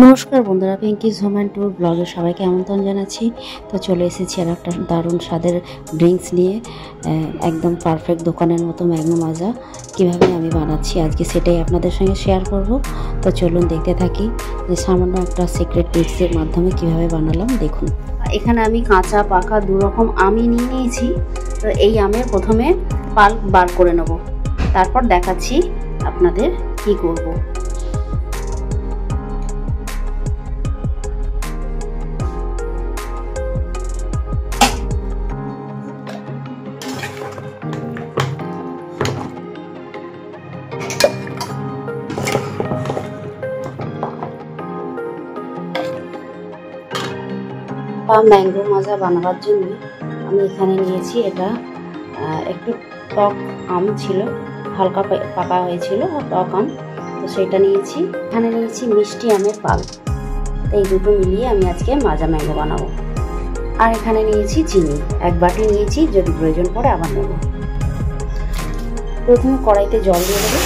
নমস্কার বন্ধুরা, পিঙ্কিজ home and tour ব্লগে সবাইকে আমন্ত্রণ জানাচ্ছি। তো চলে এসেছি আর একটা দারুণ স্বাদের ড্রিঙ্কস নিয়ে। একদম পারফেক্ট দোকানের মতো ম্যাঙ্গো মাজা কীভাবে আমি বানাচ্ছি আজকে সেটাই আপনাদের সঙ্গে শেয়ার করব। তো চলুন দেখতে থাকি যে সামান্য একটা সিক্রেট টিপসের মাধ্যমে কিভাবে বানালাম দেখুন। এখানে আমি কাঁচা পাকা দুরকম আমই নিয়ে নিয়েছি। তো এই আমের প্রথমে পাল্প বার করে নেব, তারপর দেখাচ্ছি আপনাদের কি করব। ম্যাঙ্গো মাজা বানাবার জন্য আমি এখানে নিয়েছি, এটা একটু টক আম ছিল, হালকা পাকা হয়েছিল টক আম, তো সেটা নিয়েছি। এখানে নিয়েছি মিষ্টি আমের পাল্প। এই দুটো মিলিয়ে আমি আজকে মাজা ম্যাঙ্গো বানাবো। আর এখানে নিয়েছি চিনি, এক বাটি নিয়েছি, যদি প্রয়োজন পড়ে আবার নেব। প্রথমে কড়াইতে জল দিয়ে দেবো।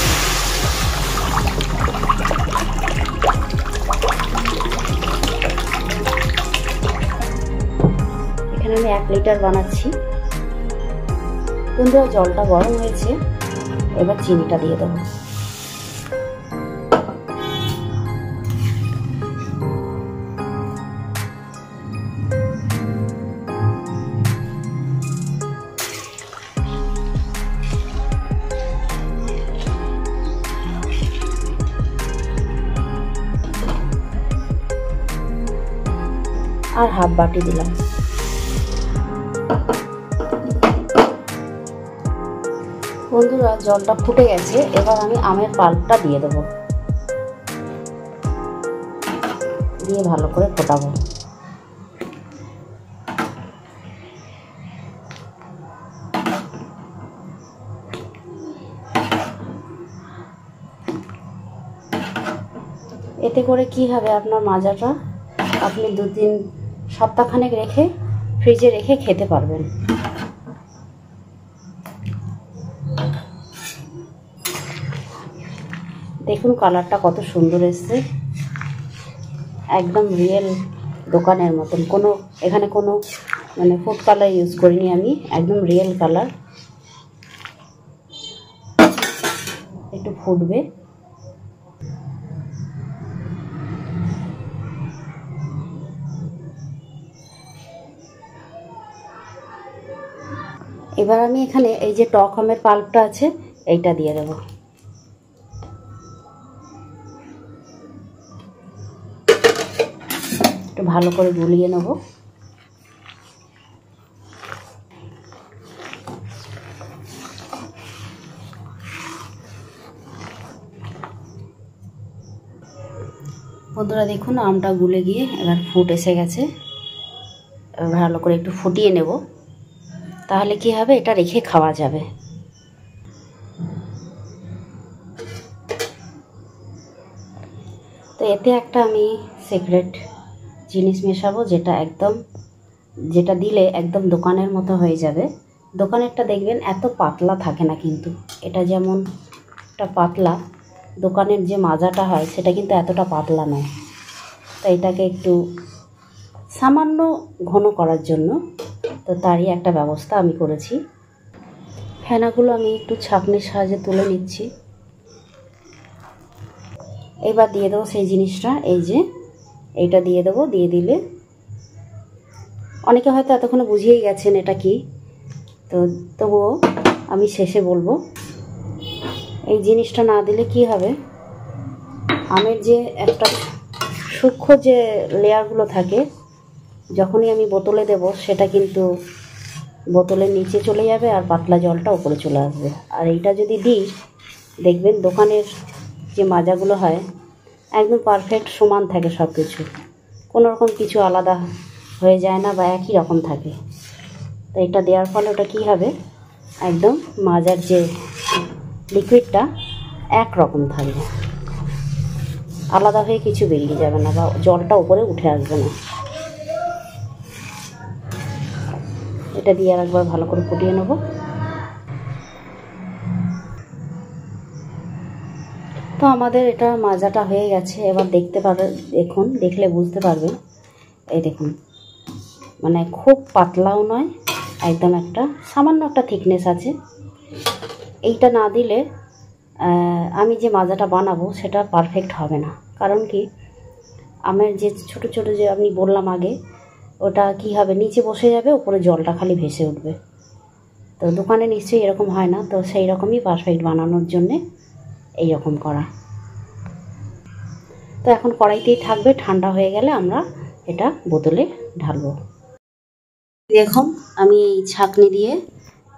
এখানে আমি 1 লিটার বানাচ্ছি। বন্ধুরা, জলটা গরম হয়েছে, এবার চিনিটা দিয়ে দেবো। আর হাফ বাটি দিলাম। বন্ধুরা, জলটা ফুটে গেছে, এবার আমি আমের পাল্পটা দিয়ে দেবো, দিয়ে ভালো করে ফোটাবো। এতে করে কি হবে, আপনার মাজাটা আপনি 2-3 সপ্তাহখানেক রেখে ফ্রিজে রেখে খেতে পারবেন। দেখুন কালারটা কত সুন্দর এসছে, একদম রিয়েল দোকানের মতন। এখানে কোনো ফুড কালার ইউজ করিনি আমি, একদম রিয়েল কালার। একটু ফুটবে। এবার আমি এখানে এই যে টক আমের পাল্পটা আছে এইটা দিয়ে দেবো। একটু ভালো করে গুলিয়ে নেব। বন্ধুরা দেখুন, আমটা গুলে গিয়ে এবার ফুট এসে গেছে। ভালো করে একটু ফুটিয়ে নেব, তাহলে কি হবে, এটা রেখে খাওয়া যাবে। তো এতে একটা আমি সিক্রেট জিনিস মেশাবো, যেটা দিলে একদম দোকানের মতো হয়ে যাবে। দোকানেরটা দেখবেন এত পাতলা থাকে না, কিন্তু এটা যেমন একটা পাতলা, দোকানের যে মাজাটা হয় সেটা কিন্তু এতটা পাতলা নয়। তো এটাকে একটু সামান্য ঘন করার জন্য তো তারই একটা ব্যবস্থা আমি করেছি। ফেনাগুলো আমি একটু ছাঁকনির সাহায্যে তুলে নিচ্ছি। এবার দিয়ে দেবো সেই জিনিসটা, এই যে এইটা দিয়ে দেবো। দিয়ে দিলে অনেকে হয়তো এতক্ষণে বুঝিয়েই গেছেন এটা কি, তো তবুও আমি শেষে বলবো। এই জিনিসটা না দিলে কি হবে, আমের যে একটা সূক্ষ্ম যে লেয়ারগুলো থাকে, যখনই আমি বোতলে দেব সেটা কিন্তু বোতলের নিচে চলে যাবে আর পাতলা জলটা উপরে চলে আসবে। আর এইটা যদি দিই, দেখবেন দোকানের যে মাজাগুলো হয় একদম পারফেক্ট সমান থাকে, সব কিছু কোনো রকম কিছু আলাদা হয়ে যায় না বা একই রকম থাকে। তো এটা দেওয়ার ফলে ওটা কী হবে, একদম মাজার যে লিকুইডটা একরকম থাকবে, আলাদা হয়ে কিছু বেরিয়ে যাবে না বা জলটা উপরে উঠে আসবে না। এটা দিয়ে আর একবার ভালো করে ফুটিয়ে নেব। তো আমাদের এটা মাজাটা হয়ে গেছে। এবার দেখতে পারবে, দেখুন, দেখলে বুঝতে পারবেন। এই দেখুন, মানে খুব পাতলাও নয়, একদম একটা সামান্য একটা থিকনেস আছে। এইটা না দিলে আমি যে মাজাটা বানাবো সেটা পারফেক্ট হবে না। কারণ কি, আমের যে ছোট ছোট যে আমি বললাম আগে, ওটা কি হবে, নিচে বসে যাবে, উপরে জলটা খালি ভেসে উঠবে। তো দোকানে নিশ্চয়ই এরকম হয় না। তো সেই রকমই পারফেক্ট বানানোর জন্যে এই রকম করা। তো এখন কড়াইতেই থাকবে, ঠান্ডা হয়ে গেলে আমরা এটা বোতলে ঢালবো। দেখুন, আমি এই ছাঁকনি দিয়ে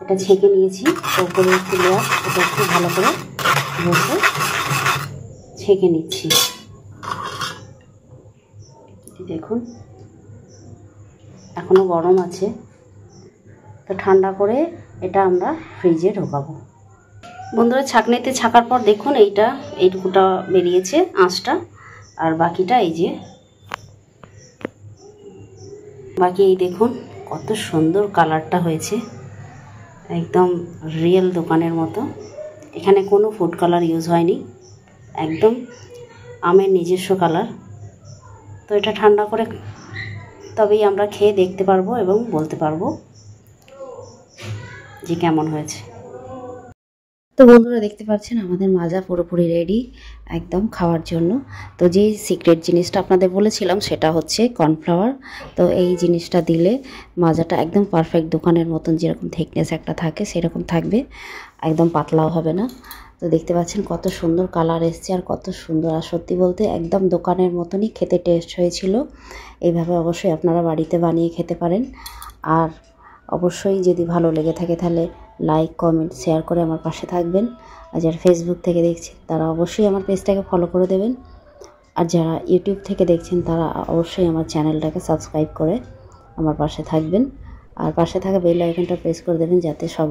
এটা ছেঁকে নিয়েছি। উপরে একটু লেয়ার, এটা একটু ভালো করে বসে ছেঁকে নিচ্ছি। দেখুন, এখনো গরম আছে। তো ঠান্ডা করে এটা আমরা ফ্রিজে ঢোকাবো। বন্ধুরা, ছাঁকনিতে ছাকার পর দেখুন এইটুকুটা বেরিয়েছে আঁশটা, আর বাকিটা এই যে বাকি। এই দেখুন কত সুন্দর কালারটা হয়েছে, একদম রিয়েল দোকানের মতো। এখানে কোনো ফুড কালার ইউজ হয়নি, একদম আমের নিজস্ব কালার। তো এটা ঠান্ডা করে তবেই আমরা খেয়ে দেখতে পারবো এবং বলতে পারবো যে কেমন হয়েছে। তো বন্ধুরা, দেখতে পাচ্ছেন আমাদের মাজা পুরোপুরি রেডি একদম খাওয়ার জন্য। তো যেই সিক্রেট জিনিসটা আপনাদের বলেছিলাম সেটা হচ্ছে কর্নফ্লাওয়ার। তো এই জিনিসটা দিলে মাজাটা একদম পারফেক্ট দোকানের মতন যেরকম থিকনেস একটা থাকে সেরকম থাকবে, একদম পাতলাও হবে না। তো দেখতে পাচ্ছেন কত সুন্দর কালার এসছে আর কত সুন্দর। আর সত্যি বলতে একদম দোকানের মতনই খেতে টেস্ট হয়েছিল। এইভাবে অবশ্যই আপনারা বাড়িতে বানিয়ে খেতে পারেন। আর অবশ্যই যদি ভালো লেগে থাকে তাহলে লাইক, কমেন্ট, শেয়ার করে আমার পাশে থাকবেন। আর যারা ফেসবুক থেকে দেখছেন তারা অবশ্যই আমার পেজটাকে ফলো করে দেবেন। আর যারা ইউটিউব থেকে দেখছেন তারা অবশ্যই আমার চ্যানেলটাকে সাবস্ক্রাইব করে আমার পাশে থাকবেন। আর পাশে থাকা বেল আইকনটা প্রেস করে দেবেন যাতে সব